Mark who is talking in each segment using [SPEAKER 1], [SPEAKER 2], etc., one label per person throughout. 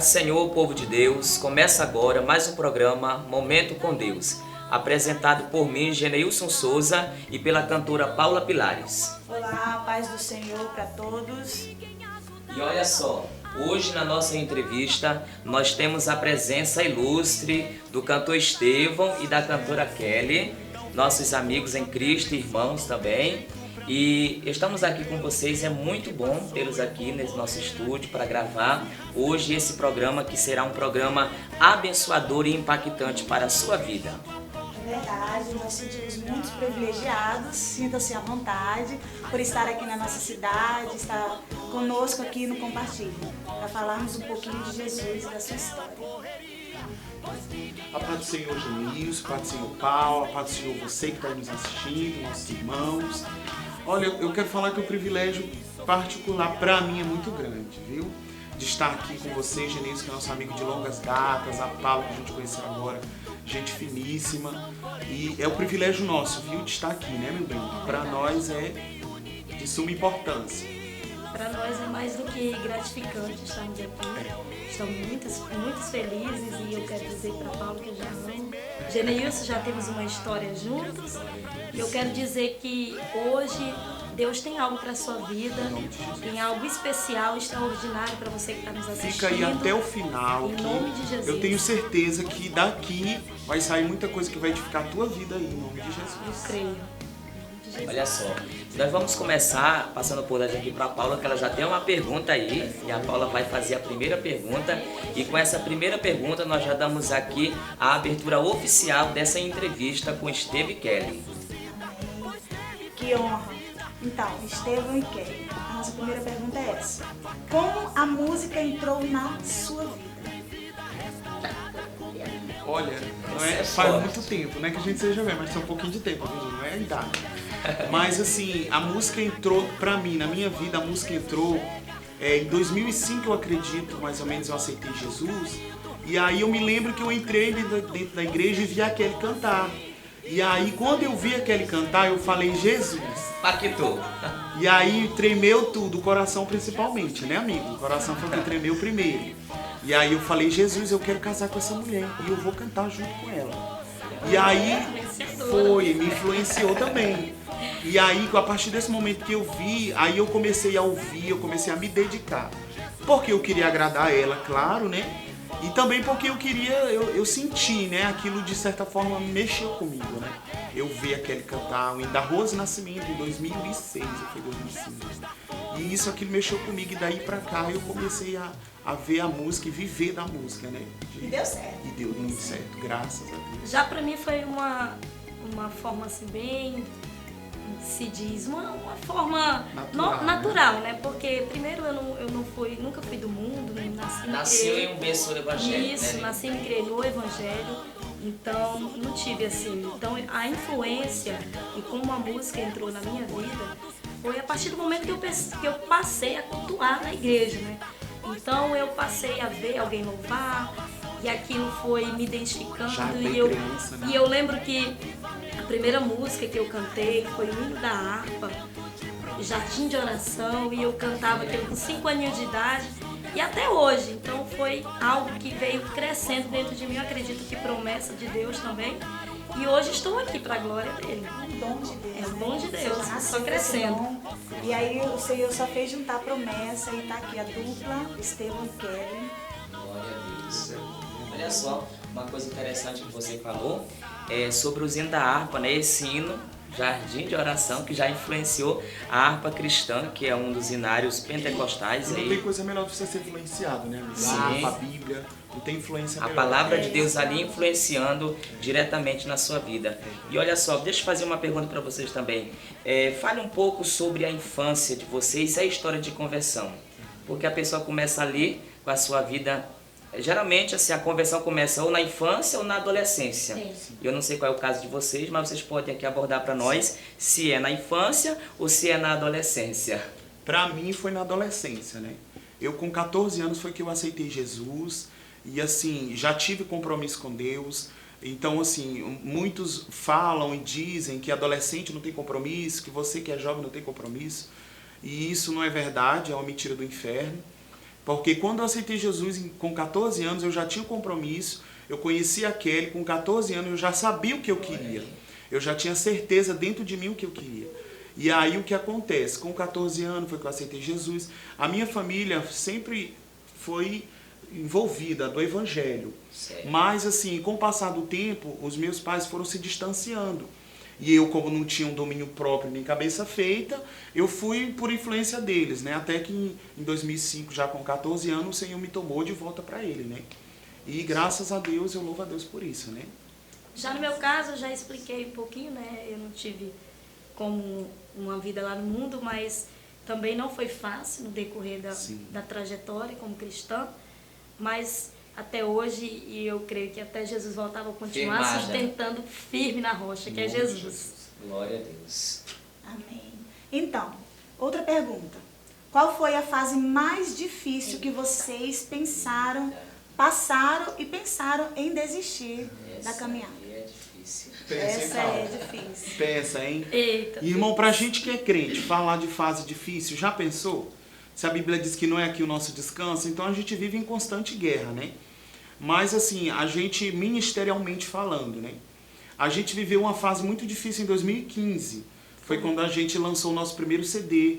[SPEAKER 1] Paz do Senhor, povo de Deus, começa agora mais um programa Momento com Deus, apresentado por mim, Geneilson Souza, e pela cantora Paula Pilares.
[SPEAKER 2] Olá, paz do Senhor para todos.
[SPEAKER 1] E olha só, hoje na nossa entrevista nós temos a presença ilustre do cantor Estevão e da cantora Kelly, nossos amigos em Cristo, irmãos também. E estamos aqui com vocês, é muito bom tê-los aqui nesse nosso estúdio para gravar hoje esse programa que será um programa abençoador e impactante para a sua vida.
[SPEAKER 2] É verdade, nós sentimos muito privilegiados, sintam-se à vontade por estar aqui na nossa cidade, estar conosco aqui no Compartilha, para falarmos um pouquinho de Jesus e da sua história.
[SPEAKER 3] A paz do Senhor Geneilson, a paz do Senhor Paulo, a paz do Senhor você que está aí nos assistindo, nossos irmãos. Olha, eu quero falar que o privilégio particular para mim é muito grande, viu? De estar aqui com você, Geneilson, que é nosso amigo de longas datas, a Paula que a gente conheceu agora, gente finíssima. E é o privilégio nosso, viu, de estar aqui, né, meu bem? Para nós é de suma importância.
[SPEAKER 4] Para nós é mais do que gratificante estarmos aqui. Estamos muito felizes e eu quero dizer para Paulo que eu já amo. Geneilson, já temos uma história juntos. Eu quero dizer que hoje Deus tem algo para a sua vida, tem algo especial, extraordinário para você que está nos assistindo.
[SPEAKER 3] Fica aí até o final,
[SPEAKER 4] em nome de Jesus.
[SPEAKER 3] Eu tenho certeza que daqui vai sair muita coisa que vai edificar a tua vida aí, em nome de Jesus.
[SPEAKER 4] Eu creio.
[SPEAKER 1] Olha só, nós vamos começar passando por aqui para a Paula, que ela já tem uma pergunta aí, e a Paula vai fazer a primeira pergunta, e com essa primeira pergunta nós já damos aqui a abertura oficial dessa entrevista com Estevão e Kelly.
[SPEAKER 2] Que honra! Então, Estevão e Kelly, a nossa primeira pergunta é essa: como a música entrou na sua vida?
[SPEAKER 3] Olha, não é, faz muito tempo, né, que a gente seja velho, mas tem um pouquinho de tempo, não é a idade. Mas assim, a música entrou pra mim, na minha vida, a música entrou em 2005, eu acredito, mais ou menos, eu aceitei Jesus. E aí eu me lembro que eu entrei dentro da igreja e vi a Kelly cantar. E aí quando eu vi a Kelly cantar, eu falei, Jesus.
[SPEAKER 1] Paquito.
[SPEAKER 3] E aí tremeu tudo, o coração principalmente, né, amigo? O coração foi o que tremeu primeiro. E aí eu falei, Jesus, eu quero casar com essa mulher e eu vou cantar junto com ela. E aí me influenciou também. E aí, a partir desse momento que eu vi, aí eu comecei a ouvir, eu comecei a me dedicar. Porque eu queria agradar ela, claro, né? E também porque eu senti, né? Aquilo de certa forma mexeu comigo, né? Eu vi aquele cantar, o da Rose Nascimento, em 2006, eu fui 2005. E aquilo mexeu comigo, e daí pra cá eu comecei a ver a música e viver da música, né?
[SPEAKER 2] E deu certo.
[SPEAKER 3] E deu muito certo, graças a Deus.
[SPEAKER 4] Já para mim foi uma forma assim bem, se diz, uma forma natural, né? Porque primeiro eu nunca fui do mundo, né?
[SPEAKER 1] Nasceu em um berço do evangelho.
[SPEAKER 4] Isso,
[SPEAKER 1] né?
[SPEAKER 4] nasci e me criei no evangelho, então não tive assim. Então a influência e como a música entrou na minha vida foi a partir do momento que eu passei a cultuar na igreja, né? Então eu passei a ver alguém louvar e aquilo foi me identificando.
[SPEAKER 3] Criança, né?
[SPEAKER 4] E eu lembro que a primeira música que eu cantei foi o hino da harpa, Jardim de Oração, e eu cantava aquilo com 5 aninhos de idade e até hoje. Então foi algo que veio crescendo dentro de mim, eu acredito que promessa de Deus também. E hoje estou aqui para a glória dele.
[SPEAKER 2] É um dom de Deus.
[SPEAKER 4] É um dom de Deus,
[SPEAKER 2] Você
[SPEAKER 4] só
[SPEAKER 2] nasceu
[SPEAKER 4] crescendo.
[SPEAKER 2] com esse dom. E aí o Senhor só fez juntar a promessa e tá aqui a dupla, Estevão e Kelly.
[SPEAKER 1] Glória a Deus. Olha só, uma coisa interessante que você falou é sobre o hino da harpa, né? Esse hino, Jardim de Oração, que já influenciou a harpa cristã, que é um dos hinários pentecostais.
[SPEAKER 3] Não tem coisa melhor de você ser influenciado, né? A Bíblia, não tem influência melhor.
[SPEAKER 1] A palavra de Deus ali influenciando diretamente na sua vida. E olha só, deixa eu fazer uma pergunta para vocês também. Fale um pouco sobre a infância de vocês e a história de conversão. Porque a pessoa começa ali com a sua vida. Geralmente, assim, a conversão começa ou na infância ou na adolescência. Eu não sei qual é o caso de vocês, mas vocês podem aqui abordar para nós se é na infância ou se é na adolescência.
[SPEAKER 3] Para mim foi na adolescência, né? Eu com 14 anos foi que eu aceitei Jesus e assim, já tive compromisso com Deus. Então, assim, muitos falam e dizem que adolescente não tem compromisso, que você que é jovem não tem compromisso. E isso não é verdade, é uma mentira do inferno. Porque quando eu aceitei Jesus com 14 anos, eu já tinha um compromisso, eu conhecia a Kelly, com 14 anos eu já sabia o que eu queria. Eu já tinha certeza dentro de mim o que eu queria. E aí o que acontece? Com 14 anos foi que eu aceitei Jesus. A minha família sempre foi envolvida do evangelho.
[SPEAKER 1] Certo.
[SPEAKER 3] Mas assim, com o passar do tempo, os meus pais foram se distanciando. E eu, como não tinha um domínio próprio nem cabeça feita, eu fui por influência deles, né? Até que em 2005, já com 14 anos, o Senhor me tomou de volta para Ele, né? E graças a Deus, eu louvo a Deus por isso, né?
[SPEAKER 4] Já no meu caso, eu já expliquei um pouquinho, né? Eu não tive como uma vida lá no mundo, mas também não foi fácil no decorrer da trajetória como cristã. Mas até hoje, e eu creio que até Jesus voltar, vou continuar
[SPEAKER 1] Firmada.
[SPEAKER 4] sustentando firme na rocha, que é Jesus.
[SPEAKER 1] Glória a Deus.
[SPEAKER 2] Amém. Então, outra pergunta. Qual foi a fase mais difícil que vocês passaram e pensaram em desistir da caminhada?
[SPEAKER 1] Aí é difícil.
[SPEAKER 2] Essa é difícil.
[SPEAKER 3] Pensa, hein?
[SPEAKER 4] Eita.
[SPEAKER 3] Irmão, pra gente que é crente, falar de fase difícil, já pensou? Se a Bíblia diz que não é aqui o nosso descanso, então a gente vive em constante guerra, né? Mas assim, a gente, ministerialmente falando, né? A gente viveu uma fase muito difícil em 2015. Foi quando a gente lançou o nosso primeiro CD,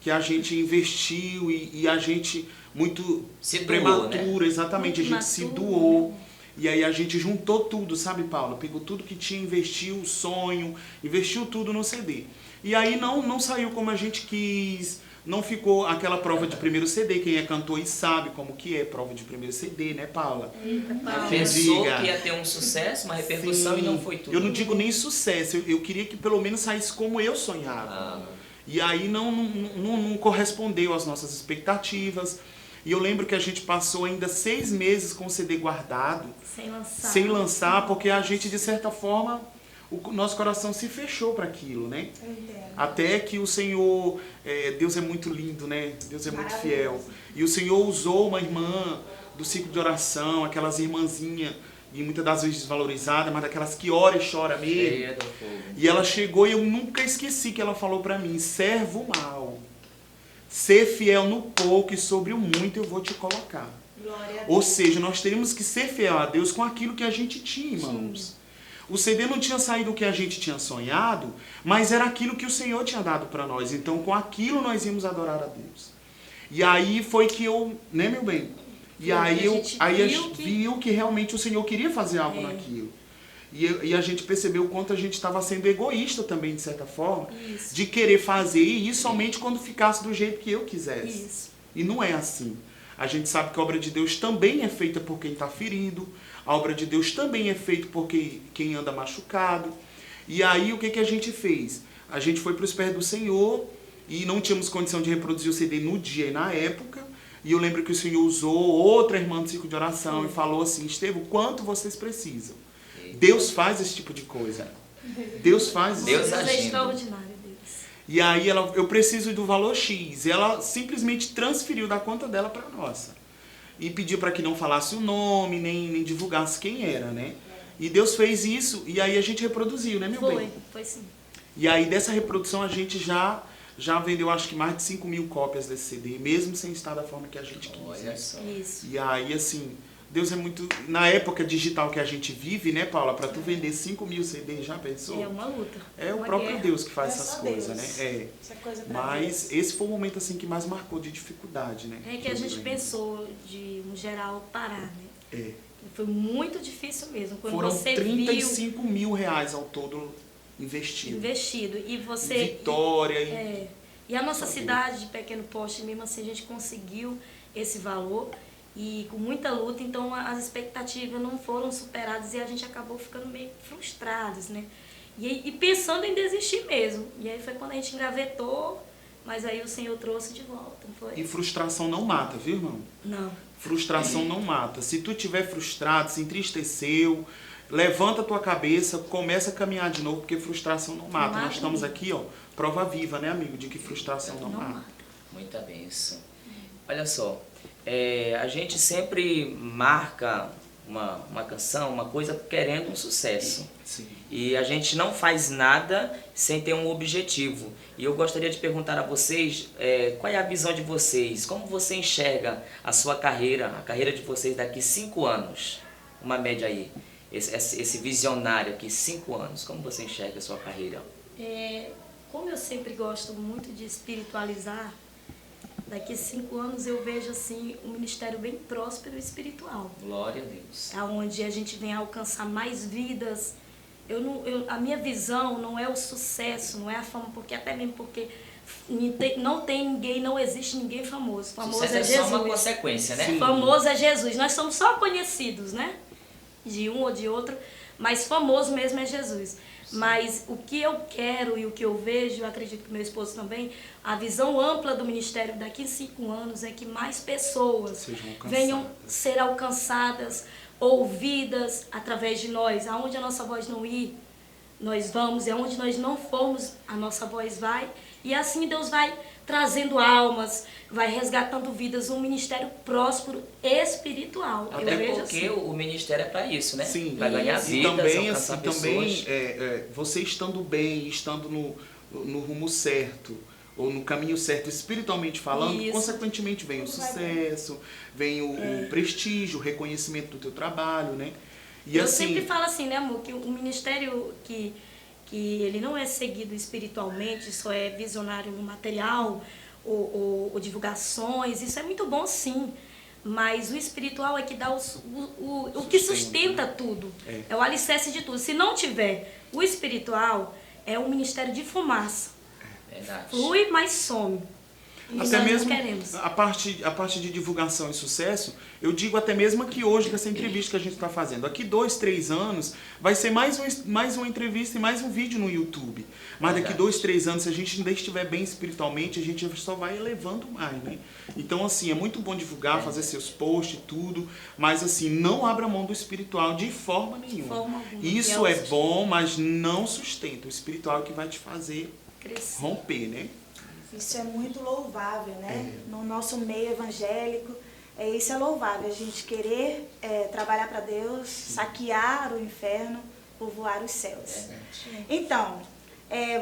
[SPEAKER 3] que a gente investiu e a gente muito
[SPEAKER 1] Se doou,
[SPEAKER 3] prematura,
[SPEAKER 1] né?
[SPEAKER 3] exatamente,
[SPEAKER 4] Muito
[SPEAKER 3] a gente se
[SPEAKER 4] imaturo,
[SPEAKER 3] doou.
[SPEAKER 4] né?
[SPEAKER 3] E aí a gente juntou tudo, sabe, Paulo? Pegou tudo que tinha, investiu o sonho, investiu tudo no CD. E aí não saiu como a gente quis, não ficou aquela prova de primeiro CD. Quem é cantor e sabe como que é prova de primeiro CD, né, Paula?
[SPEAKER 4] Eita, Paulo.
[SPEAKER 1] Pensou
[SPEAKER 3] Diga.
[SPEAKER 1] que ia ter um sucesso, uma repercussão,
[SPEAKER 3] Sim.
[SPEAKER 1] e não foi tudo.
[SPEAKER 3] Eu não digo nem sucesso, eu queria que pelo menos saísse como eu sonhava.
[SPEAKER 1] Ah,
[SPEAKER 3] E aí não correspondeu às nossas expectativas. E eu lembro que a gente passou ainda 6 meses com o CD guardado, sem lançar, porque a gente, de certa forma, o nosso coração se fechou para aquilo, né?
[SPEAKER 2] Eu entendo.
[SPEAKER 3] Até que o Senhor, Deus é muito lindo, né? Deus é muito
[SPEAKER 2] Maravilhoso.
[SPEAKER 3] fiel. E o Senhor usou uma irmã do ciclo de oração, aquelas irmãzinhas, e muitas das vezes desvalorizadas, mas daquelas que ora e chora mesmo.
[SPEAKER 1] cheia do fogo.
[SPEAKER 3] E ela chegou e eu nunca esqueci que ela falou para mim: servo mau, ser fiel no pouco e sobre o muito eu vou te colocar.
[SPEAKER 2] Glória a Deus.
[SPEAKER 3] Ou seja, nós teríamos que ser fiel a Deus com aquilo que a gente tinha, irmãos. O CD não tinha saído o que a gente tinha sonhado, mas era aquilo que o Senhor tinha dado para nós. Então, com aquilo nós íamos adorar a Deus. E aí foi que eu, né, meu bem? E aí a gente viu que realmente o Senhor queria fazer algo naquilo. E a gente percebeu o quanto a gente estava sendo egoísta também, de certa forma,
[SPEAKER 4] Isso.
[SPEAKER 3] de querer fazer isso somente quando ficasse do jeito que eu quisesse.
[SPEAKER 4] Isso.
[SPEAKER 3] E não é assim. A gente sabe que a obra de Deus também é feita por quem está ferido, a obra de Deus também é feita por quem anda machucado. E aí o que a gente fez? A gente foi para os pés do Senhor e não tínhamos condição de reproduzir o CD no dia e na época. E eu lembro que o Senhor usou outra irmã do ciclo de oração e falou assim: Estevão, quanto vocês precisam? Deus faz esse tipo de coisa. Deus faz isso.
[SPEAKER 1] Deus
[SPEAKER 4] Deus é
[SPEAKER 1] agindo.
[SPEAKER 4] extraordinário, Deus.
[SPEAKER 3] E aí eu preciso do valor X. E ela simplesmente transferiu da conta dela para a nossa. E pediu para que não falasse o nome, nem divulgasse quem era, né? E Deus fez isso e aí a gente reproduziu, né, meu bem?
[SPEAKER 4] Foi sim.
[SPEAKER 3] E aí dessa reprodução a gente já vendeu acho que mais de 5.000 cópias desse CD, mesmo sem estar da forma que a gente quis.
[SPEAKER 1] Olha
[SPEAKER 3] Né?
[SPEAKER 1] só.
[SPEAKER 4] Isso.
[SPEAKER 3] E aí assim, Deus é muito... Na época digital que a gente vive, né, Paula? Para tu vender 5.000 CDs, já pensou?
[SPEAKER 4] É uma luta.
[SPEAKER 3] É o
[SPEAKER 4] uma
[SPEAKER 3] próprio
[SPEAKER 4] guerra.
[SPEAKER 3] Deus que faz
[SPEAKER 2] É
[SPEAKER 3] essas
[SPEAKER 2] só
[SPEAKER 3] coisas,
[SPEAKER 2] Deus.
[SPEAKER 3] né? É.
[SPEAKER 2] Isso é coisa pra
[SPEAKER 3] Mas
[SPEAKER 2] Deus.
[SPEAKER 3] esse foi o momento assim que mais marcou de dificuldade, né?
[SPEAKER 4] É que a gente pensou, de um geral, parar, né?
[SPEAKER 3] É.
[SPEAKER 4] Foi muito difícil mesmo. Quando
[SPEAKER 3] Foram
[SPEAKER 4] você
[SPEAKER 3] 35 mil reais ao todo
[SPEAKER 4] viu
[SPEAKER 3] investido.
[SPEAKER 4] investido e você...
[SPEAKER 3] Vitória e...
[SPEAKER 4] E a nossa
[SPEAKER 3] Sabe?
[SPEAKER 4] cidade de Pequeno Poste, mesmo assim, a gente conseguiu esse valor e com muita luta, então as expectativas não foram superadas e a gente acabou ficando meio frustrados, né? E pensando em desistir mesmo. E aí foi quando a gente engavetou, mas aí o Senhor trouxe de volta, não foi?
[SPEAKER 3] E frustração não mata, viu, irmão?
[SPEAKER 4] Não.
[SPEAKER 3] Frustração não mata. Se tu estiver frustrado, se entristeceu, levanta a tua cabeça, começa a caminhar de novo, porque frustração não mata.
[SPEAKER 4] mata
[SPEAKER 3] Nós estamos
[SPEAKER 4] ninguém.
[SPEAKER 3] aqui, ó, prova viva, né, amigo, de que frustração não
[SPEAKER 4] Não
[SPEAKER 3] mata.
[SPEAKER 4] mata.
[SPEAKER 1] Muita bênção. Olha só, a gente sempre marca uma canção, uma coisa, querendo um sucesso.
[SPEAKER 3] Sim.
[SPEAKER 1] E a gente não faz nada sem ter um objetivo. E eu gostaria de perguntar a vocês, qual é a visão de vocês? Como você enxerga a sua carreira, a carreira de vocês daqui 5 anos? Uma média aí. Esse visionário aqui, 5 anos. Como você enxerga a sua carreira?
[SPEAKER 4] Como eu sempre gosto muito de espiritualizar, daqui a 5 anos eu vejo assim um ministério bem próspero e espiritual.
[SPEAKER 1] Glória a Deus.
[SPEAKER 4] Onde a gente vem alcançar mais vidas. A minha visão não é o sucesso, não é a fama, porque até mesmo porque não existe ninguém famoso. Famoso
[SPEAKER 1] Sucesso
[SPEAKER 4] é Jesus.
[SPEAKER 1] Só uma consequência, né?
[SPEAKER 4] Famoso é Jesus. Nós somos só conhecidos, né? De um ou de outro, mas famoso mesmo é Jesus. Mas o que eu quero e o que eu vejo, eu acredito que meu esposo também, a visão ampla do ministério daqui a 5 anos é que mais pessoas venham ser alcançadas, ouvidas através de nós. Aonde a nossa voz não ir, nós vamos, e aonde nós não formos, a nossa voz vai. E assim Deus vai trazendo almas, vai resgatando vidas, um ministério próspero espiritual.
[SPEAKER 1] Até
[SPEAKER 4] eu vejo
[SPEAKER 1] porque
[SPEAKER 4] assim.
[SPEAKER 1] o ministério é para isso, né?
[SPEAKER 3] Sim.
[SPEAKER 1] Para ganhar
[SPEAKER 3] E
[SPEAKER 1] vidas,
[SPEAKER 3] também,
[SPEAKER 1] alcançar
[SPEAKER 3] assim,
[SPEAKER 1] pessoas.
[SPEAKER 3] também você estando bem, estando no rumo certo, ou no caminho certo, espiritualmente falando,
[SPEAKER 4] Isso.
[SPEAKER 3] consequentemente vem o sucesso, vem o prestígio, o reconhecimento do teu trabalho, né? E
[SPEAKER 4] Eu
[SPEAKER 3] assim,
[SPEAKER 4] sempre falo assim, né, amor, que o ministério que ele não é seguido espiritualmente, só é visionário no material, ou divulgações, isso é muito bom sim, mas o espiritual é que dá o que sustenta tudo, é o alicerce de tudo. Se não tiver o espiritual, é um ministério de fumaça,
[SPEAKER 1] Verdade.
[SPEAKER 4] flui, mas some. E
[SPEAKER 3] até
[SPEAKER 4] nós
[SPEAKER 3] mesmo
[SPEAKER 4] não queremos.
[SPEAKER 3] a parte de divulgação e sucesso, eu digo até mesmo que hoje, nessa entrevista que a gente está fazendo, daqui 2, 3 anos, vai ser mais uma entrevista e mais um vídeo no YouTube. Mas daqui 2, 3 anos, se a gente ainda estiver bem espiritualmente, a gente só vai elevando mais, né? Então, assim, é muito bom divulgar, fazer seus posts e tudo, mas assim, não abra mão do espiritual de forma nenhuma.
[SPEAKER 4] De forma alguma.
[SPEAKER 3] Isso é bom, mas não sustenta. O espiritual é que vai te fazer
[SPEAKER 4] Crescer.
[SPEAKER 3] romper, né?
[SPEAKER 2] Isso é muito louvável, né? No nosso meio evangélico, isso é louvável. A gente querer trabalhar para Deus, saquear o inferno, povoar os céus. Então,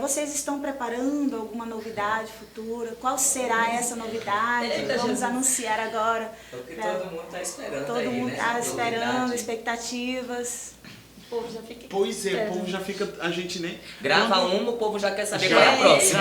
[SPEAKER 2] vocês estão preparando alguma novidade futura? Qual será essa novidade? Vamos anunciar agora.
[SPEAKER 1] Porque todo mundo está esperando.
[SPEAKER 2] Todo mundo está esperando, expectativas.
[SPEAKER 4] O povo já fica.
[SPEAKER 3] Pois é, o povo já fica, a gente nem...
[SPEAKER 1] Grava o povo já quer saber qual é a próxima.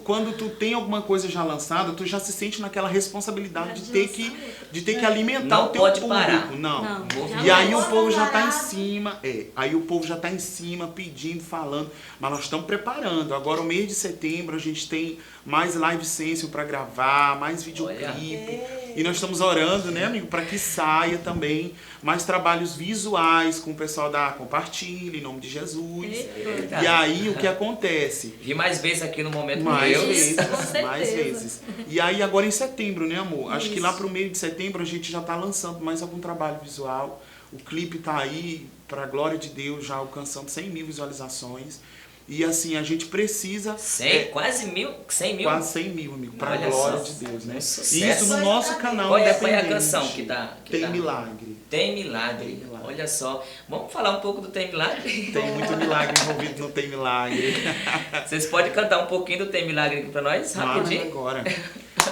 [SPEAKER 3] Quando tu tem alguma coisa já lançada, tu já se sente naquela responsabilidade de ter que alimentar
[SPEAKER 1] Não
[SPEAKER 3] o teu
[SPEAKER 1] pode
[SPEAKER 3] público.
[SPEAKER 1] parar.
[SPEAKER 3] Não.
[SPEAKER 4] Não,
[SPEAKER 3] E aí
[SPEAKER 4] jamais.
[SPEAKER 3] o povo já tá em cima, aí o povo já tá em cima, pedindo, falando, mas nós estamos preparando. Agora o mês de setembro a gente tem mais live session para gravar, mais videoclipe. E nós estamos orando, né, amigo, para que saia também mais trabalhos visuais com o pessoal da Compartilha, em nome de Jesus.
[SPEAKER 1] Eita.
[SPEAKER 3] E aí o que acontece?
[SPEAKER 1] Vi mais vezes aqui no Momento
[SPEAKER 3] Mais
[SPEAKER 1] Deus.
[SPEAKER 3] vezes,
[SPEAKER 4] Com certeza.
[SPEAKER 3] mais vezes. E aí agora em setembro, né, amor? Acho que
[SPEAKER 4] Isso.
[SPEAKER 3] lá pro meio de setembro a gente já tá lançando mais algum trabalho visual. O clipe tá aí, pra glória de Deus, já alcançando 100 mil visualizações. E assim, a gente precisa...
[SPEAKER 1] 100, quase 100 mil?
[SPEAKER 3] Quase 100 mil, amigo, pra
[SPEAKER 1] Olha
[SPEAKER 3] glória
[SPEAKER 1] só.
[SPEAKER 3] de Deus, né?
[SPEAKER 1] Um sucesso.
[SPEAKER 3] E isso no nosso canal
[SPEAKER 1] Qual é a
[SPEAKER 3] independente.
[SPEAKER 1] canção que dá?
[SPEAKER 3] Tem Milagre.
[SPEAKER 1] Tem Milagre.
[SPEAKER 3] Tem Milagre.
[SPEAKER 1] Olha só. Vamos falar um pouco do Tem Milagre?
[SPEAKER 3] Tem muito milagre envolvido no Tem Milagre.
[SPEAKER 1] Vocês podem cantar um pouquinho do Tem Milagre aqui pra nós?
[SPEAKER 3] Mara
[SPEAKER 1] Rapidinho.
[SPEAKER 3] agora.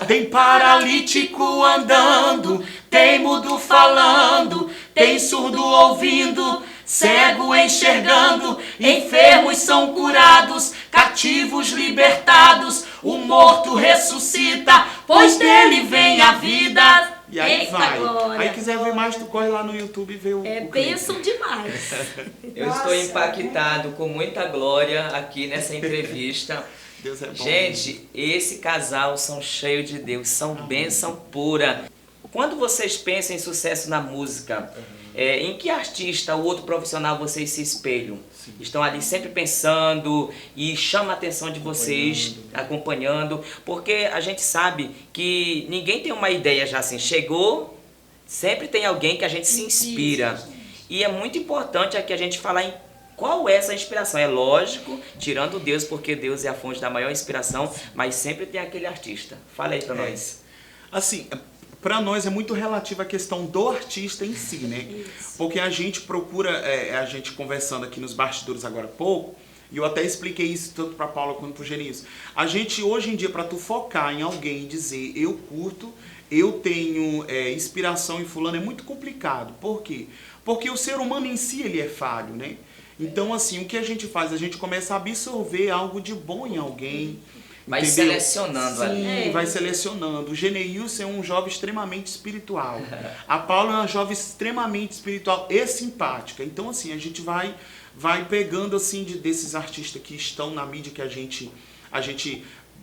[SPEAKER 3] Tem paralítico andando, tem mudo falando, tem surdo ouvindo, cego enxergando, enfermos são curados, cativos libertados, o morto ressuscita, pois dele vem a vida. E aí
[SPEAKER 4] Eita
[SPEAKER 3] vai.
[SPEAKER 4] glória,
[SPEAKER 3] Aí quiser ver mais, tu corre lá no YouTube e vê o clipe.
[SPEAKER 4] Bênção demais.
[SPEAKER 1] Eu estou impactado com muita glória aqui nessa entrevista.
[SPEAKER 3] Deus é bom.
[SPEAKER 1] Gente, esse casal são cheios de Deus, são bênção pura. Quando vocês pensam em sucesso na música, em que artista ou outro profissional vocês se espelham? Sim. Estão ali sempre pensando e chama a atenção de vocês, acompanhando, porque a gente sabe que ninguém tem uma ideia já assim, chegou, sempre tem alguém que a gente se inspira. E é muito importante aqui a gente falar em qual é essa inspiração. É lógico, tirando Deus, porque Deus é a fonte da maior inspiração, mas sempre tem aquele artista. Fala aí pra nós.
[SPEAKER 3] Assim, para nós é muito relativa a questão do artista em si, né?
[SPEAKER 4] Isso.
[SPEAKER 3] Porque a gente procura, a gente conversando aqui nos bastidores agora há pouco, e eu até expliquei isso tanto para Paula quanto para o Genilson. A gente, hoje em dia, para tu focar em alguém e dizer, eu curto, eu tenho inspiração em fulano, é muito complicado. Por quê? Porque o ser humano em si, ele é falho, né? Então, assim, o que a gente faz? A gente começa a absorver algo de bom em alguém.
[SPEAKER 1] Vai
[SPEAKER 3] entendeu?
[SPEAKER 1] selecionando
[SPEAKER 3] Sim,
[SPEAKER 1] ali.
[SPEAKER 3] vai selecionando. O Geneilson é um jovem extremamente espiritual. A Paula é uma jovem extremamente espiritual e simpática. Então, assim, a gente vai pegando, assim, desses artistas que estão na mídia, que a gente,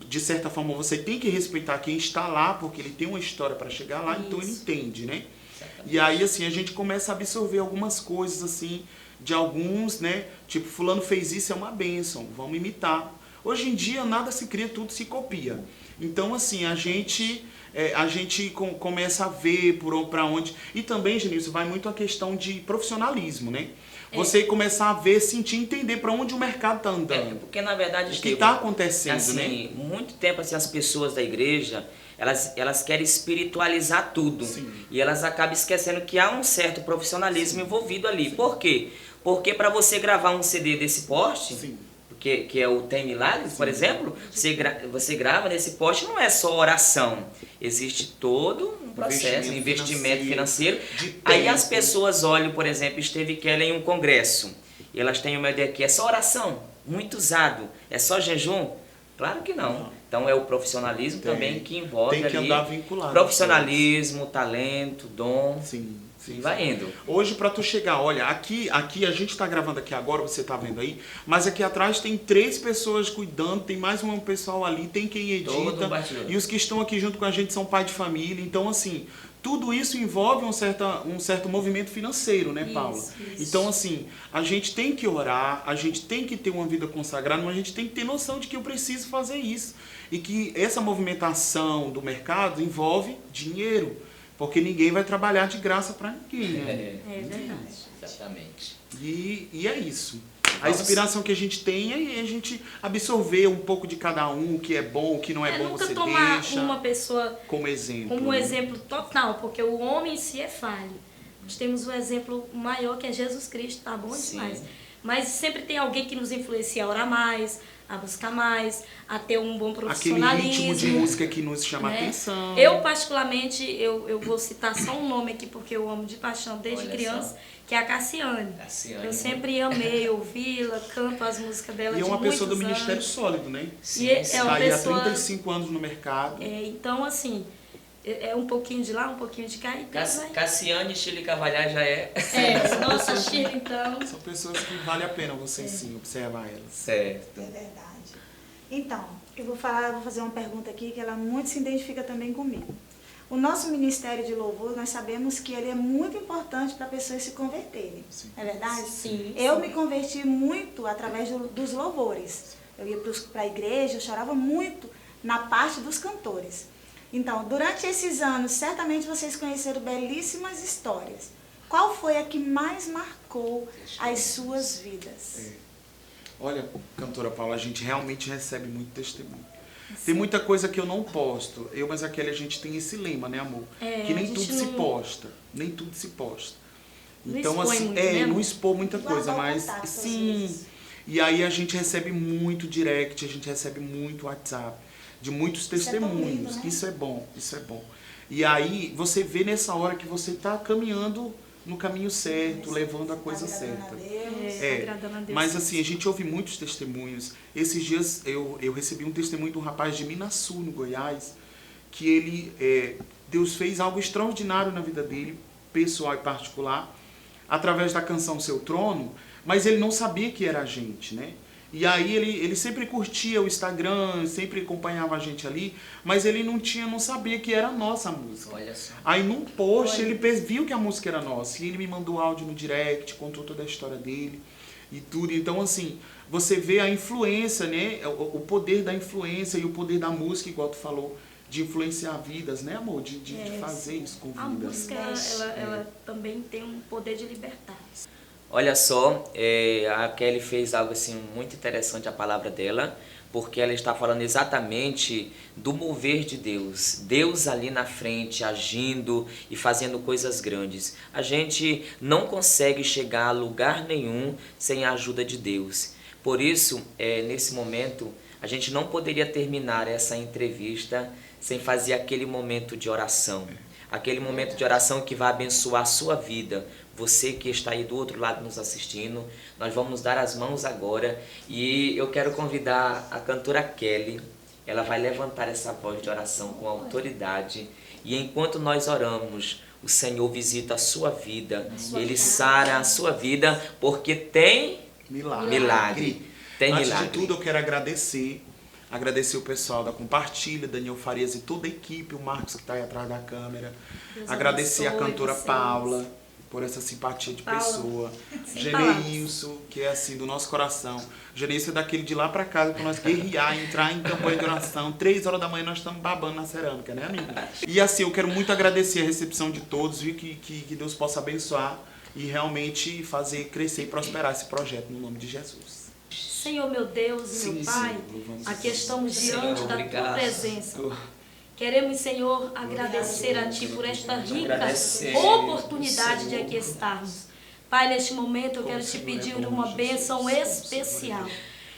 [SPEAKER 3] de certa forma, você tem que respeitar quem está lá, porque ele tem uma história para chegar lá, então ele entende, né?
[SPEAKER 1] Exatamente.
[SPEAKER 3] E aí, assim, a gente começa a absorver algumas coisas, assim, de alguns, né? Tipo, fulano fez isso, é uma bênção, vamos imitar. Hoje em dia, nada se cria, tudo se copia. Então, assim, a gente começa a ver para onde... E também, Genilson, vai muito a questão de profissionalismo, né? Você começar a ver, sentir, entender para onde o mercado está andando.
[SPEAKER 1] Porque, na verdade,
[SPEAKER 3] o que está acontecendo,
[SPEAKER 1] assim,
[SPEAKER 3] né?
[SPEAKER 1] muito tempo, assim, as pessoas da igreja, elas querem espiritualizar tudo.
[SPEAKER 3] Sim.
[SPEAKER 1] E elas acabam esquecendo que há um certo profissionalismo envolvido ali. Por quê? Porque para você gravar um CD desse porte...
[SPEAKER 3] Sim.
[SPEAKER 1] Que é o Tem Milagres, por exemplo, você grava nesse poste, não é só oração. Existe todo um processo, investimento financeiro. Aí as pessoas olham, por exemplo, Steve Keller em um congresso, e elas têm uma ideia que é só oração, muito usado, é só jejum? Claro que não. Então é o profissionalismo também que envolve
[SPEAKER 3] tem que
[SPEAKER 1] ali,
[SPEAKER 3] andar vinculado.
[SPEAKER 1] profissionalismo, talento, dom.
[SPEAKER 3] Sim.
[SPEAKER 1] E vai indo.
[SPEAKER 3] Hoje, para tu chegar, olha, aqui a gente está gravando aqui agora, você está vendo aí, mas aqui atrás tem 3 pessoas cuidando, tem mais um pessoal ali, tem quem edita, e os que estão aqui junto com a gente são pai de família. Então, assim, tudo isso envolve um certo movimento financeiro, né, Paula?
[SPEAKER 4] Isso.
[SPEAKER 3] Então, assim, a gente tem que orar, a gente tem que ter uma vida consagrada, mas a gente tem que ter noção de que eu preciso fazer isso. E que essa movimentação do mercado envolve dinheiro. Porque ninguém vai trabalhar de graça para ninguém, né?
[SPEAKER 4] É verdade.
[SPEAKER 1] Exatamente.
[SPEAKER 3] E é isso. A inspiração que a gente tem é a gente absorver um pouco de cada um, o que é bom, o que não é bom,
[SPEAKER 4] nunca
[SPEAKER 3] você
[SPEAKER 4] tomar
[SPEAKER 3] deixa
[SPEAKER 4] uma pessoa
[SPEAKER 3] como exemplo.
[SPEAKER 4] como um
[SPEAKER 3] né?
[SPEAKER 4] exemplo total, porque o homem em si é falho. Nós temos um exemplo maior que é Jesus Cristo, tá bom demais. Mas sempre tem alguém que nos influencia a orar mais, a buscar mais, a ter um bom
[SPEAKER 3] Aquele
[SPEAKER 4] profissionalismo.
[SPEAKER 3] ritmo de música que nos chama a
[SPEAKER 4] né?
[SPEAKER 3] atenção.
[SPEAKER 4] Eu, particularmente, eu vou citar só um nome aqui, porque eu amo de paixão desde
[SPEAKER 1] Olha
[SPEAKER 4] criança,
[SPEAKER 1] só.
[SPEAKER 4] que é a Cassiane.
[SPEAKER 1] Cassiane,
[SPEAKER 4] Eu sempre amei ouvi-la, canto as músicas dela
[SPEAKER 3] E é
[SPEAKER 4] de
[SPEAKER 3] uma pessoa do
[SPEAKER 4] muitos
[SPEAKER 3] ministério
[SPEAKER 4] anos.
[SPEAKER 3] sólido, né?
[SPEAKER 4] E é
[SPEAKER 3] Está
[SPEAKER 4] uma
[SPEAKER 3] aí
[SPEAKER 4] pessoa...
[SPEAKER 3] há 35 anos no mercado.
[SPEAKER 4] então, assim, é um pouquinho de lá, um pouquinho de cá, e Deus vai...
[SPEAKER 1] Cassiane e Chile Cavalhar já é.
[SPEAKER 4] Nossa, Chile, então...
[SPEAKER 3] São pessoas que vale a pena você sim observar elas.
[SPEAKER 1] Certo.
[SPEAKER 2] É verdade. Então, eu vou fazer uma pergunta aqui que ela muito se identifica também comigo. O nosso Ministério de Louvor, nós sabemos que ele é muito importante para pessoas se converterem.
[SPEAKER 3] Sim.
[SPEAKER 2] É verdade?
[SPEAKER 4] Sim.
[SPEAKER 2] Eu me converti muito através dos louvores. Eu ia para a igreja, eu chorava muito na parte dos cantores. Então, durante esses anos, certamente vocês conheceram belíssimas histórias. Qual foi a que mais marcou as suas vidas?
[SPEAKER 3] Olha, cantora Paula, a gente realmente recebe muito testemunho. Tem muita coisa que eu não posto. Mas aquele a gente tem esse lema, né, amor? Que nem tudo se posta. Nem tudo se posta. Então,
[SPEAKER 4] não expõe
[SPEAKER 3] assim,
[SPEAKER 4] muito, né,
[SPEAKER 3] não
[SPEAKER 4] amor?
[SPEAKER 3] expor muita coisa,
[SPEAKER 2] Guardar o
[SPEAKER 3] mas
[SPEAKER 2] contato, às
[SPEAKER 3] sim.
[SPEAKER 2] vezes.
[SPEAKER 3] E aí a gente recebe muito direct, a gente recebe muito WhatsApp, de muitos testemunhos.
[SPEAKER 2] Isso é tão lindo, né?
[SPEAKER 3] Isso é bom, isso é bom. E aí você vê nessa hora que você está caminhando no caminho certo, levando a coisa certa.
[SPEAKER 4] Agradando a Deus.
[SPEAKER 3] Mas assim, a gente ouve muitos testemunhos. Esses dias eu recebi um testemunho de um rapaz de Minaçu, no Goiás, que ele, Deus fez algo extraordinário na vida dele, pessoal e particular, através da canção Seu Trono, mas ele não sabia que era a gente, né? E aí ele sempre curtia o Instagram, sempre acompanhava a gente ali, mas ele não sabia que era a nossa música.
[SPEAKER 1] Olha só.
[SPEAKER 3] Aí num post ele viu que a música era nossa, e ele me mandou áudio no direct, contou toda a história dele e tudo. Então assim, você vê a influência, né? O poder da influência e o poder da música, igual tu falou, de influenciar vidas, né, amor? De fazer isso com
[SPEAKER 4] A
[SPEAKER 3] vidas.
[SPEAKER 4] música, ela também tem um poder de libertar.
[SPEAKER 1] Olha só, a Kelly fez algo assim muito interessante, a palavra dela, porque ela está falando exatamente do mover de Deus. Deus ali na frente, agindo e fazendo coisas grandes. A gente não consegue chegar a lugar nenhum sem a ajuda de Deus. Por isso, nesse momento, a gente não poderia terminar essa entrevista sem fazer aquele momento de oração. Aquele momento de oração que vai abençoar a sua vida. Você que está aí do outro lado nos assistindo, nós vamos dar as mãos agora e eu quero convidar a cantora Kelly. Ela vai levantar essa voz de oração com autoridade e enquanto nós oramos, o Senhor visita a sua vida, Ele sara a sua vida porque tem milagre. Tem
[SPEAKER 3] Antes
[SPEAKER 1] milagre.
[SPEAKER 3] de tudo, eu quero agradecer o pessoal da Compartilha, Daniel Farias e toda a equipe, o Marcos que está aí atrás da câmera.
[SPEAKER 4] Deus
[SPEAKER 3] Agradecer a
[SPEAKER 4] abençoe
[SPEAKER 3] cantora
[SPEAKER 4] vocês.
[SPEAKER 3] Paula por essa simpatia de
[SPEAKER 4] Paula,
[SPEAKER 3] pessoa.
[SPEAKER 4] sem
[SPEAKER 3] Geneilson, que é assim do nosso coração. Geneilson é daquele de lá pra casa para nós guerrear, entrar em campanha de oração. 3 horas da manhã nós estamos babando na cerâmica, né, amigo? E assim, eu quero muito agradecer a recepção de todos, viu? Que Deus possa abençoar e realmente fazer crescer e prosperar esse projeto no nome de Jesus.
[SPEAKER 4] Senhor, meu Deus e meu Pai, aqui estamos diante da Tua presença. Queremos, Senhor, agradecer a Ti por esta rica oportunidade de aqui estarmos. Pai, neste momento eu quero Te pedir uma bênção especial.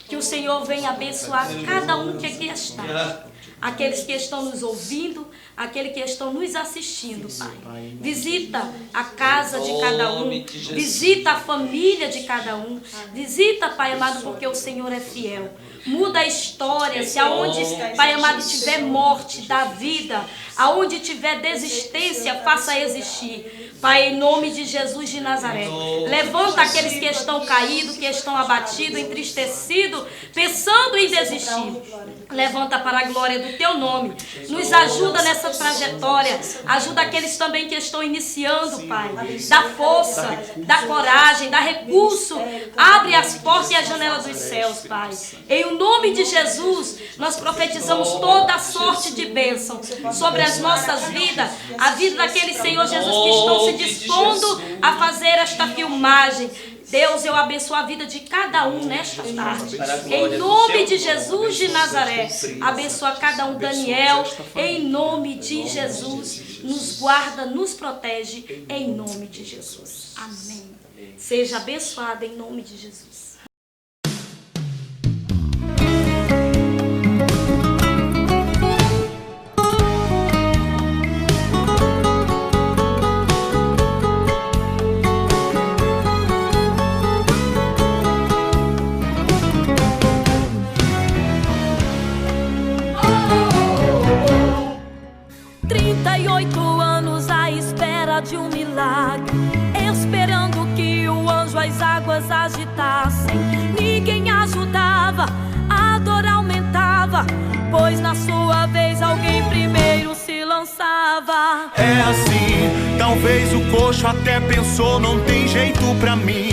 [SPEAKER 4] Que o Senhor venha abençoar cada um que aqui está. Aqueles que estão nos ouvindo, aqueles que estão nos assistindo, Pai. Visita a casa de cada um, visita a família de cada um, visita, Pai amado, porque o Senhor é fiel. Muda a história, se aonde, Pai amado, tiver morte da vida, aonde tiver desistência, faça existir. Pai, em nome de Jesus de Nazaré, levanta aqueles que estão caídos, que estão abatidos, entristecidos, pensando em desistir. Levanta para a glória do Teu nome. Nos ajuda nessa trajetória. Ajuda aqueles também que estão iniciando, Pai. Dá força, dá coragem, dá recurso. Abre as portas e as janelas dos céus, Pai. Em nome de Jesus, nós profetizamos toda sorte de bênção sobre as nossas vidas, a vida daqueles, Senhor Jesus, que estão se dispondo a fazer esta filmagem. Deus, eu abençoo a vida de cada um nesta tarde. Em nome de Jesus de Nazaré. Abençoa cada um, Daniel. Em nome de Jesus. Nos guarda, nos protege. Em nome de Jesus. Amém. Seja abençoado em nome de Jesus.
[SPEAKER 5] De um milagre, esperando que o anjo as águas agitassem. Ninguém ajudava, a dor aumentava, pois na sua vez alguém primeiro se lançava.
[SPEAKER 6] É assim, talvez o coxo até pensou, não tem jeito pra mim.